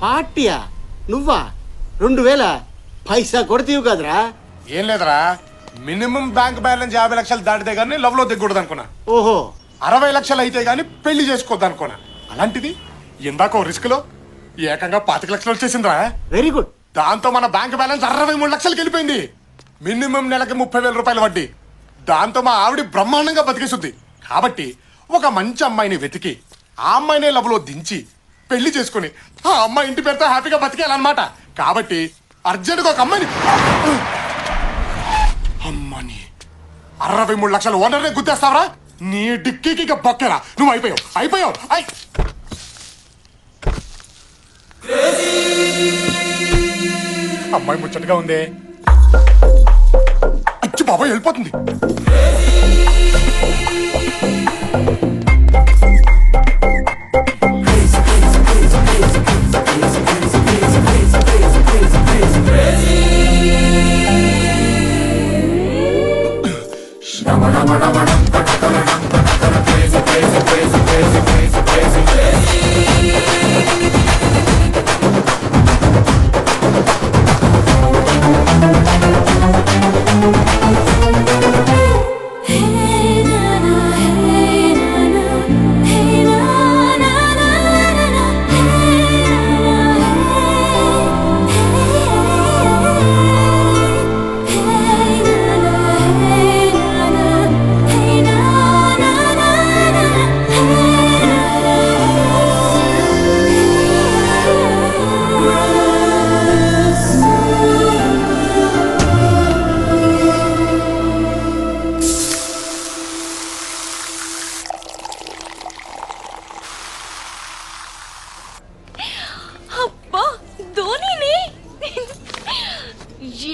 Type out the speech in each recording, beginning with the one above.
పార్టీయా? నువ్వా? 2000 పైసా కొడతీవు కదరా? ఏం లేదరా, మినిమం బ్యాంక్ బ్యాలెన్స్ 50 లక్షలు దాటితే గానీ లవ్ లో దిగకూడదు అనుకున్నా. ఓహో, 60 లక్షలు అయితే గానీ పెళ్లి చేసుకోవద్దు అనుకున్నా. అలాంటిది ఇందాక రిస్క్ లో ఏకంగా 25 లక్షలు వచ్చేసిందిరా. Very good. దాంతో మన బ్యాంక్ బ్యాలెన్స్ 63 లక్షలకి వెళ్ళిపోయింది. మినిమం నెలకి 30,000 రూపాయలు వడ్డీ. దాంతో మా ఆవిడ బ్రహ్మాండంగా బతికేస్తుంది. కాబట్టి ఒక మంచి అమ్మాయిని వెతికి ఆ అమ్మాయినే లవ్ లో దించి పెళ్లి చేసుకుని ఆ అమ్మాయి ఇంటి పేరుతో హ్యాపీగా బతికేయాలన్నమాట. కాబట్టి అర్జెంట్గా ఒక అమ్మాయిని అమ్మని 63 లక్షలు ఓనర్నే గుద్దేస్తావరా? నీ డిక్కీకి బొక్కేరా. నువ్వు అయిపోయావు. అమ్మాయి ముచ్చటగా ఉందే. అచ్చి బాబాయ్ వెళ్ళిపోతుంది.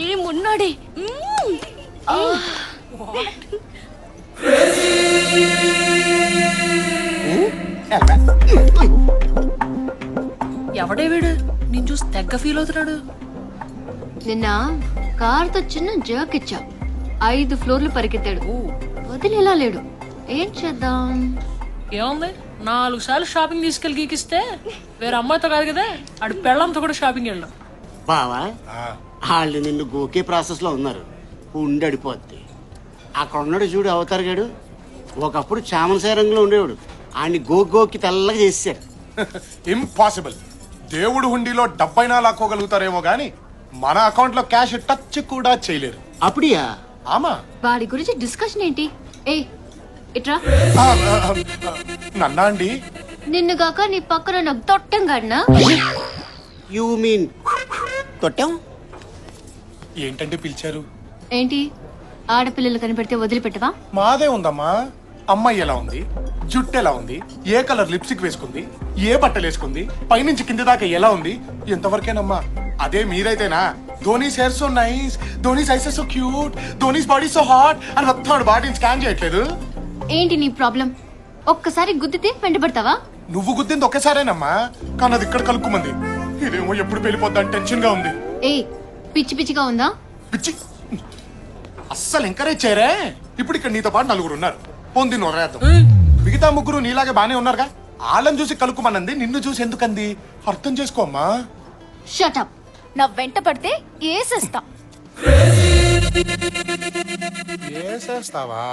ఏమున్నాడే. ఎవడే వీడు? నేను చూసి తెగ్గ ఫీల్ అవుతున్నాడు. నిన్న కార్తో చిన్న జర్క్ ఇచ్చా, 5 ఫ్లోర్లు పరిగెత్తాడు. వదిలేలా లేడు. ఏం చేద్దాం? ఏముంది, 4 సార్లు షాపింగ్ తీసుకెళ్ళి గీకిస్తే వేరే అమ్మాయితో కాదు కదా, ఆడు పెళ్ళంతో కూడా షాపింగ్ వెళ్ళాం. బావా, వాళ్ళు నిన్ను గోకే ప్రాసెస్ లో ఉన్నారు. ఉండడిపోద్ది. అక్కడ ఉన్నాడు చూడు అవతార్ గాడు. ఒకప్పుడు చామనసాయ రంగులో ఉండేవాడు. ఆయన్ని గోకి తెల్లగా చేశారు. ఇంపాసిబుల్. దేవుడు హుండీలో 70 లాక్కోగలుగుతారేమో గానీ మన అకౌంట్ లో క్యాష్ టచ్ కూడా చేయలేరు. అప్పుడియా? ఆమా. వాడి గురించి డిస్కషన్ ఏంటి? ఏ ఇట్రా. నన్నా అండి? నిన్ను గాక నీ పక్కన నాకు తొట్టం గాడినా? You mean తొట్టం? ఏంటంటే పిలిచారు? ఏంటి, ఆడపిల్లలు కనిపెడితే వదిలిపెట్టవా? మాదే ఉందమ్మా. అమ్మాయి ఎలా ఉంది, జుట్టు ఎలా ఉంది, ఏ కలర్ లిప్స్టిక్ వేసుకుంది, ఏ బట్టలు వేసుకుంది, పైనుంచి కింది దాకా ఎలా ఉంది, ఎంతవరకేనమ్మా. అదే మీరైతేనా Dhoni's hair so nice, Dhoni's eyes so cute, Dhoni's body so hot అని మొత్తం బాడీని స్కాన్ చేయట్లేదు. ఏంటి నీ ప్రాబ్లం? ఒక్కసారి గుద్దితే వెంటబడతావా? నువ్వు గుద్దింది ఒకేసారేనమ్మా, కానీ అది ఇక్కడ కలుక్కుమంది. ఇదేమో ఎప్పుడు వెళ్ళిపోద్దని టెన్షన్ గా ఉంది. ఏ పిచ్చి పిచ్చిగా ఉందా? పిచ్చి అస్సలు ఎంకరేజ్ చేయరే. ఇప్పుడు ఇక్కడ నీతో పాటు 4 ఉన్నారు. పొంది నొరేద్దాం. మిగతా 3 నీలాగే బానే ఉన్నారుగా. వాళ్ళని చూసి కలుక్కుమన్నది, నిన్ను చూసి ఎందుకంది అర్థం చేసుకోమ్మా. Shut up. నా వెంట పడితే ఏసేస్తా. ఏసేస్తావా?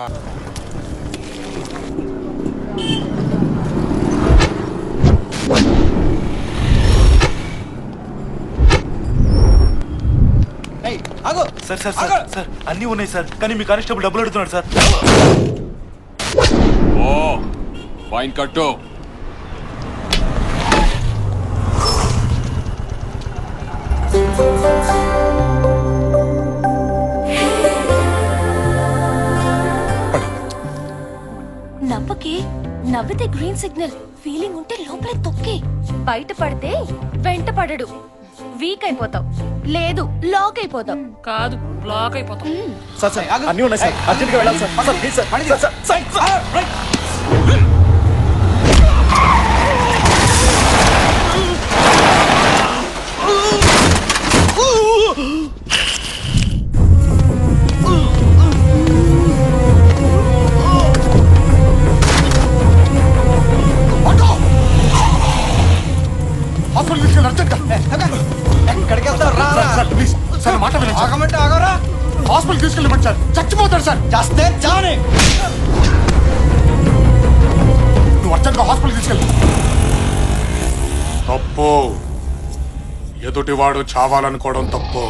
సార్ సార్ సార్ సార్ అన్నీ ఉన్నాయి సార్, కానీ మీ కానిస్టేబుల్ డబ్బులు అడుగుతున్నాడు సార్. ఓ ఫైన్ కట్టు. నవ్వకే, నవ్వితే గ్రీన్ సిగ్నల్. ఫీలింగ్ ఉంటే లోపలే తొక్కే. బయట పడితే వెంట పడడు, వీక్ అయిపోతావు. లేదు లాక్ అయిపోతావు. కాదు, బ్లాక్ అయిపోతాం. సార్ సార్ అన్నీ ఉన్నాయి సార్, అర్జెంట్గా వెళ్ళాలి sir. Sir please sir, sir sir sir right. Hospital తీసుకెళ్ళి అర్జెంట్గా. ఆగమంటే ఆగరా? హాస్పిటల్ తీసుకెళ్ళమంటారు సార్, చచ్చిపోతాడు సార్. చస్తే చాని. నువ్వు అర్జెంట్గా హాస్పిటల్ తీసుకెళ్ళి. తప్పు, ఎదుటివాడు చావాలనుకోవడం తప్పు.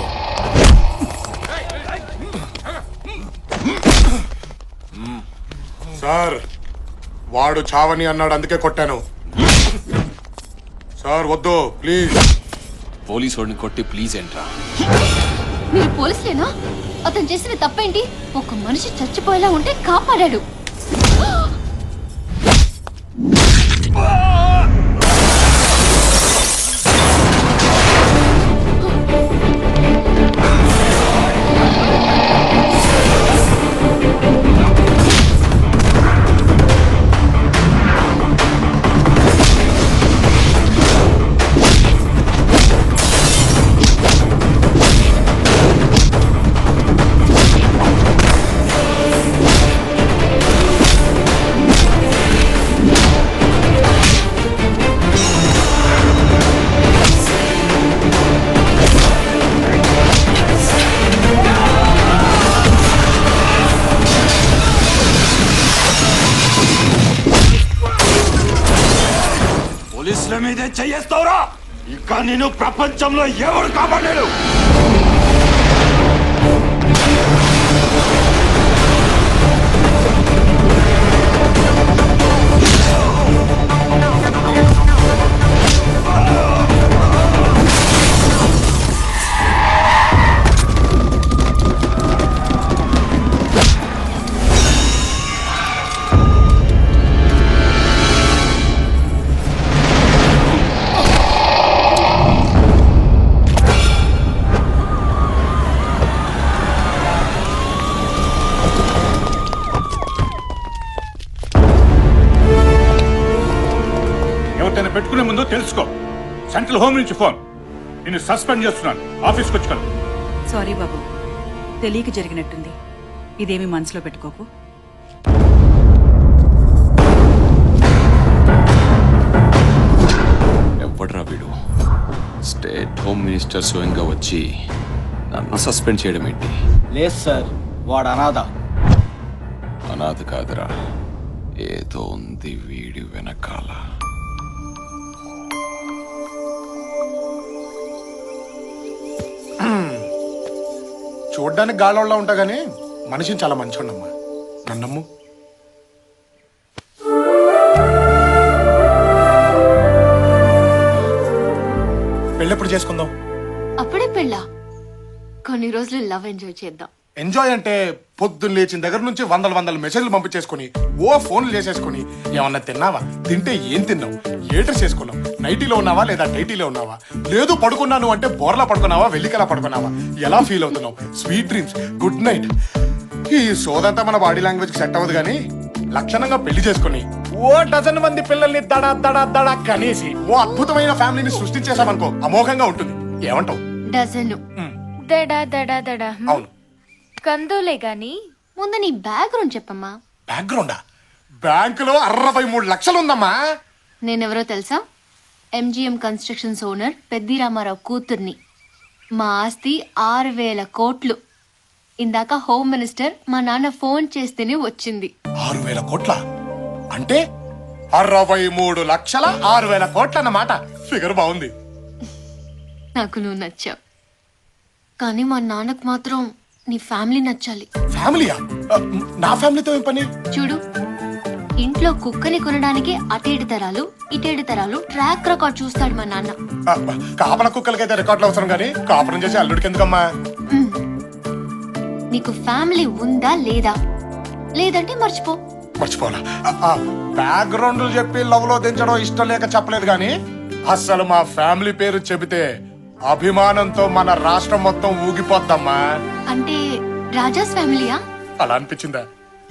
సార్, వాడు చావని అన్నాడు, అందుకే కొట్టాను. సార్ వద్దు ప్లీజ్. పోలీసు వాడిని కొట్టి ప్లీజ్ ఏంట్రా? మీరు పోలీసులేనా? అతను చేసిన తప్పేంటి? ఒక మనిషి చచ్చిపోయేలా ఉంటే కాపాడాడు. పోలీసుల మీదే చెయ్యేస్తావురా? ఇక నేను ప్రపంచంలో ఎవరు కాపాడాడు? ఎవరికైనా పెట్టుకునే ముందు తెలుసుకో. సెంట్రల్ హోమ్ నుంచి ఫోన్. నిన్ను సస్పెండ్ చేస్తున్నాను. ఆఫీస్కి వచ్చుకోను. సారీ బాబు, తెలియక జరిగినట్టుంది. ఇదేమి మనసులో పెట్టుకోకు. ఎవడ్రా వీడు? స్టేట్ హోమ్ మినిస్టర్ స్వయంగా వచ్చి నన్ను సస్పెండ్ చేయడం ఏంటి? లేదు సార్, వాడు అనాథ. అనాథ కాదురా, ఏదో ఉంది వీడి వెనకాల. చూడ్డానికి గాలోళ్ళ ఉంటా గానీ మనిషిని చాలా మంచోడమ్మా, నన్నమ్ము. పెళ్ళెప్పుడు చేసుకుందాం? అప్పుడే పెళ్ళా? కొన్ని రోజులు లవ్ ఎంజాయ్ చేద్దాం. ఎంజాయ్ అంటే పొద్దున్న లేచిన దగ్గర నుంచి వందల మెసేజ్లు పంపించేసుకుని ఓ ఫోన్లు చేసేసుకుని ఏమన్నా తిన్నావా, తింటే ఏం తిన్నావు, ఏ డ్రెస్ వేసుకున్నావు, నైటీలో ఉన్నావా లేదా టైటీలో ఉన్నావా, లేదు పడుకున్నాను అంటే బోర్లా పడుకున్నావా, వెల్లికలా పడుకున్నావా, ఎలా ఫీల్ అవుతున్నావు, స్వీట్ డ్రీమ్స్, గుడ్ నైట్. ఈ సోదంతా మన బాడీ లాంగ్వేజ్ కి సెట్ అవ్వదు కానీ లక్షణంగా పెళ్లి చేసుకుని ఓ డజన్ మంది పిల్లల్ని దడా దడా దడా కనేసి ఓ అద్భుతమైన ఫ్యామిలీని సృష్టించేసామనుకో అమోఘంగా ఉంటుంది. ఏమంటావు? డజన్ దడా దడా దడా. అవును. కందులే గాని ముందు నీ బ్యాక్గ్రౌండ్ చెప్పమ్మా. బ్యాక్గ్రౌండా? బ్యాంకులో 63 లక్షలు ఉందమ్మా. నేనెవరో తెలుసా? MGM constructions owner Peddi Ramarao కూతుర్ని. మా ఆస్తి 6,000 కోట్లు. ఇందాక హోమ్ మినిస్టర్ మా నాన్న ఫోన్ చేస్తేనే వచ్చింది. 6,000 కోట్ల అంటే 63,06,000 కోట్ల అన్నమాట. ఫిగర్ బాగుంది. నాకు నువ్వు నచ్చావు, కానీ మా నాన్నకు మాత్రం నీ ఫ్యామిలీ నచ్చాలి. ఫ్యామిలీయా? నా ఫ్యామిలీతో ఏం పని? చూడు, ఇంట్లో కుక్కని కొనడానికి అటేడు తరాలు ఇటేడు తరాలు ట్రాక్ రికార్డ్ చూస్తాడు మా నాన్న. కాపల కుక్కలకైతే రికార్డులు అవసరం కానీ కాపురం చేసి అల్లుడికి ఎందుకమ్మా? నీకు ఫ్యామిలీ ఉందా లేదా? లేదంటే మర్చిపో. మర్చిపోలా. బ్యాక్గ్రౌండ్లు చెప్పి లవ్ లో దించడం ఇష్టం లేక చెప్పలేదు కానీ అసలు మా ఫ్యామిలీ పేరు చెబితే అభిమానంతో మన రాష్ట్రం మొత్తం ఊగిపోద్దమ్మా. అంటే రాజాస్ ఫ్యామిలీయా? అలా అనిపించిందా?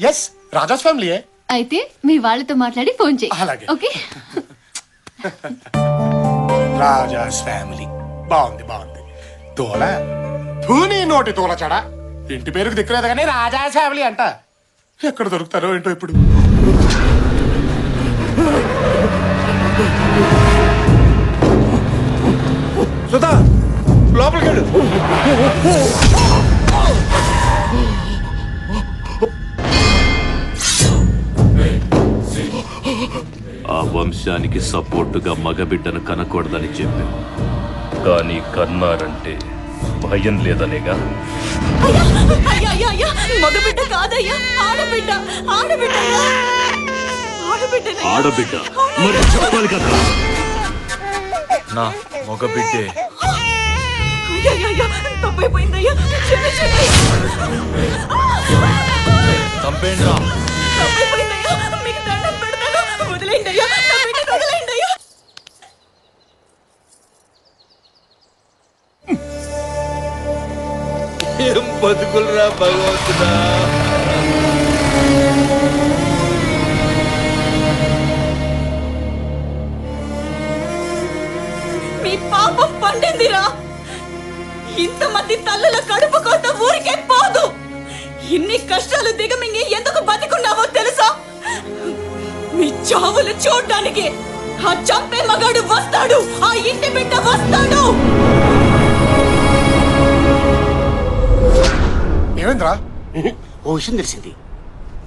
ఎస్, రాజాస్ ఫ్యామిలీయే. అయితే మీ వాళ్ళతో మాట్లాడి ఫోన్ చేయి. అలాగే. ఓకే. రాజాస్ ఫ్యామిలీ బాగుంది బాగుంది. తోల ధూని నోటి తోల చడ. ఇంటి పేరుకు దిక్కులేదు కానీ రాజాస్ ఫ్యామిలీ అంట. ఎక్కడ దొరుకుతారో ఏంటో ఇప్పుడు. సుధా, లోపలికి వెళ్ళు. ఆడదానికి సపోర్టుగా మగబిడ్డను కనకూడదని చెప్పావు. కానీ కన్నారంటే భయం లేదనేగా. మగబిడ్డ కాదయ్యా, ఆడబిడ్డ. ఆడబిడ్డ ఆడబిడ్డ మరి చెప్పాలి కదా. నా మగబిడ్డే. తప్పైపోయిందయ్యా, చంపేండ్రా. తప్పైపోయిందయ్యా, మీకు దండం పెడతాను, వదిలేయండయ్యా, నా బిడ్డను వదిలేయండయ్యా. ఏం బతుకులరా భగవంతుడా. మీ పాపం పండిందిరా. ఇంతమంది తల్లుల కడుపు కోత ఊరికే పోదు. ఇన్ని కష్టాలు దిగమింగి ఎందుకు బతికున్నావో తెలుసా? మీ చావులు చూడ్డానికి ఆ చంపే మగాడు వస్తాడు, ఆ ఇంటి బిడ్డ వస్తాడు. ఏమైందిరా? ఓ విషయం తెలిసింది.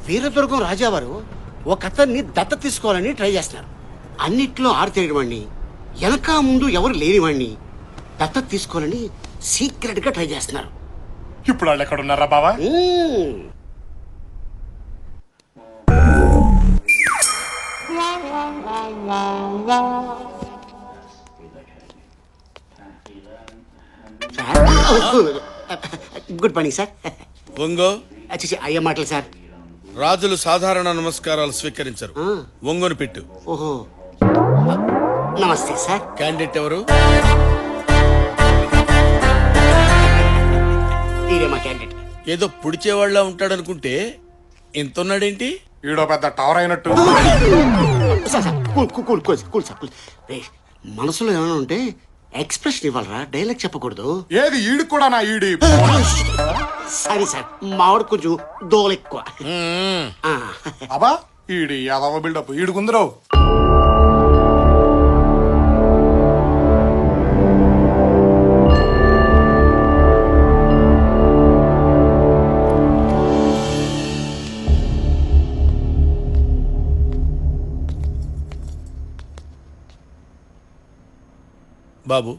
వీరదుర్గం రాజావారు ఒక అతన్ని దత్త తీసుకోవాలని ట్రై చేస్తున్నారు. అన్నిట్లో ఆరితేయడవాణ్ణి, వెనక ముందు ఎవరు లేనివాణ్ణి దత్త తీసుకోవాలని సీక్రెట్ గా ట్రై చేస్తున్నారు. ఇప్పుడు వాళ్ళు ఎక్కడ ఉన్నారా బావా? Good morning sir. ఒంగో అయ్యే మాటలు సార్. రాజులు సాధారణ నమస్కారాలు స్వీకరించరు. ఒంగోని పెట్టు. ఓహో, నమస్తే సార్. క్యాండిడేట్ ఎవరు? మీరే మా క్యాండిడేట్. ఏదో పుడిచేవాళ్ళ ఉంటాడనుకుంటే ఇంత ఉన్నాడేంటి? ఈడో పెద్ద టవర్ అయినట్టు. Sir sir, cool cool cool cool sir, cool. మనసులో ఏమైనా ఉంటే ఎక్స్ప్రెషన్ ఇవ్వాలరా, డైలాగ్ చెప్పకూడదు. ఏది ఈడు కూడా నా ఈడి. సరే సార్, మావాడు కొంచెం దోలు ఎక్కువ. అబ్బా ఈడి యాదవ బిల్డప్ ఈడుకుందరో. బాబు,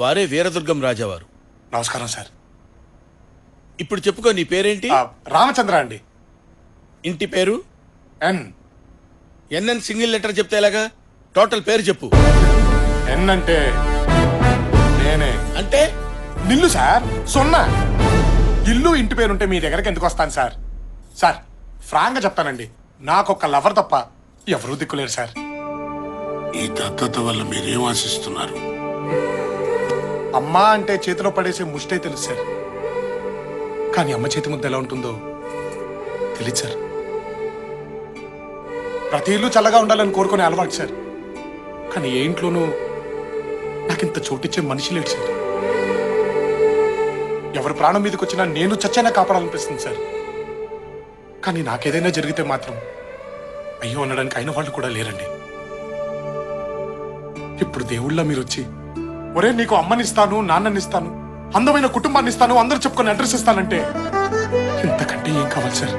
వారే వీరదుర్గం రాజావారు. నమస్కారం సార్. ఇప్పుడు చెప్పుకో, నీ పేరేంటి? రామచంద్ర అండి. ఇంటి పేరు? ఎన్. ఎన్ఎన్ సింగిల్ లెటర్ చెప్తే ఎలాగా? టోటల్ పేరు చెప్పు. ఎన్ అంటే నేనే. అంటే నిల్లు సార్, సున్నా. ఇల్లు ఇంటి పేరుంటే మీ దగ్గరికి ఎందుకు వస్తాను సార్? సార్ ఫ్రాంక్ గా చెప్తానండి, నాకొక్క లవర్ తప్ప ఎవరూ దిక్కులేరు సార్. ఈ దత్తత వల్ల మీరేం ఆశిస్తున్నారు? అమ్మా అంటే చేతిలో పడేసే ముష్టే తెలుసు సార్, కానీ అమ్మ చేతి ముద్ద ఎలా ఉంటుందో తెలియదు సార్. ప్రతి ఇల్లు చల్లగా ఉండాలని కోరుకునే అలవాటు సార్, కానీ ఏ ఇంట్లోనూ నాకింత చోటిచ్చే మనిషి లేడు సార్. ఎవరి ప్రాణం మీదకి వచ్చినా నేను చచ్చైనా కాపాడాలనిపిస్తుంది సార్, కానీ నాకేదైనా జరిగితే మాత్రం అయ్యో అనడానికి అయిన వాళ్ళు కూడా లేరండి. ఇప్పుడు దేవుళ్ళ మీరు వచ్చి, ఒరే నీకు అమ్మనిస్తాను, నాన్ననిస్తాను, అందమైన కుటుంబాన్ని ఇస్తాను, అందరూ చెప్పుకొని అడ్రస్ ఇస్తానంటే ఇంతకంటే ఏం కావాలి సార్?